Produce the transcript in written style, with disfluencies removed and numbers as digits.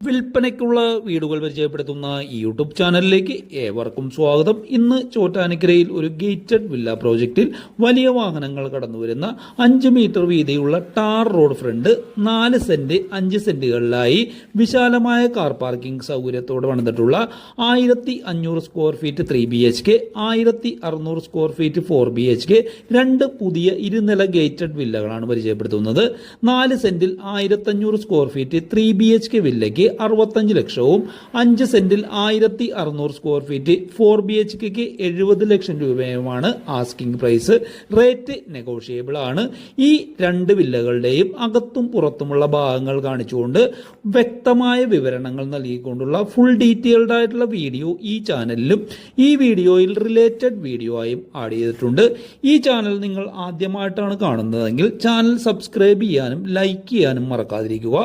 വിൽപ്പനയ്ക്കുള്ള വീടുകൾ പരിചയപ്പെടുത്തുന്ന ഈ യൂട്യൂബ് ചാനലിലേക്ക് ഏവർക്കും സ്വാഗതം. ഇന്ന് ചോറ്റാനിക്കരയിൽ ഒരു ഗേറ്റഡ് വില്ല പ്രോജക്റ്റിൽ വലിയ വാഹനങ്ങൾ കടന്നുവരുന്ന 5 മീറ്റർ വീതിയുള്ള ടാർ റോഡ് ഫ്രണ്ട് 4 സെന്റ് 5 സെന്റുകളിലായി വിശാലമായ കാർ പാർക്കിംഗ് സൗകര്യത്തോടെ പണിതിട്ടുള്ള 1500 square feet 3 BHK, 1600 square feet 4 BHK, 2 പുതിയ ഇരുനില ഗേറ്റഡ് വില്ലകളാണ് പരിചയപ്പെടുത്തുന്നത്. 4 സെന്റിൽ 1500 സ്ക്വയർ ഫീറ്റ് 3 BHK വില്ലയ്ക്ക് 65 ലക്ഷവും 5 സെന്റിൽ 1600 സ്ക്വയർ ഫീറ്റ് 4 BHKക്ക് 70 ലക്ഷം രൂപയുമാണ് ആസ്കിംഗ് പ്രൈസ്. റേറ്റ് നെഗോഷിയബിൾ ആണ്. ഈ 2 വില്ലകളുടെയും അകത്തും പുറത്തുമുള്ള ഭാഗങ്ങൾ കാണിച്ചുകൊണ്ട് വ്യക്തമായ വിവരണങ്ങൾ നൽകിക്കൊണ്ടുള്ള ഫുൾ ഡീറ്റെയിൽഡ് ആയിട്ടുള്ള വീഡിയോ ഈ ചാനലിലും ഈ വീഡിയോയിൽ റിലേറ്റഡ് വീഡിയോ ആയും ആഡ് ചെയ്തിട്ടുണ്ട്. ഈ ചാനൽ നിങ്ങൾ ആദ്യമായിട്ടാണ് കാണുന്നതെങ്കിൽ ചാനൽ സബ്സ്ക്രൈബ് ചെയ്യാനും ലൈക്ക് ചെയ്യാനും മറക്കാതിരിക്കുക.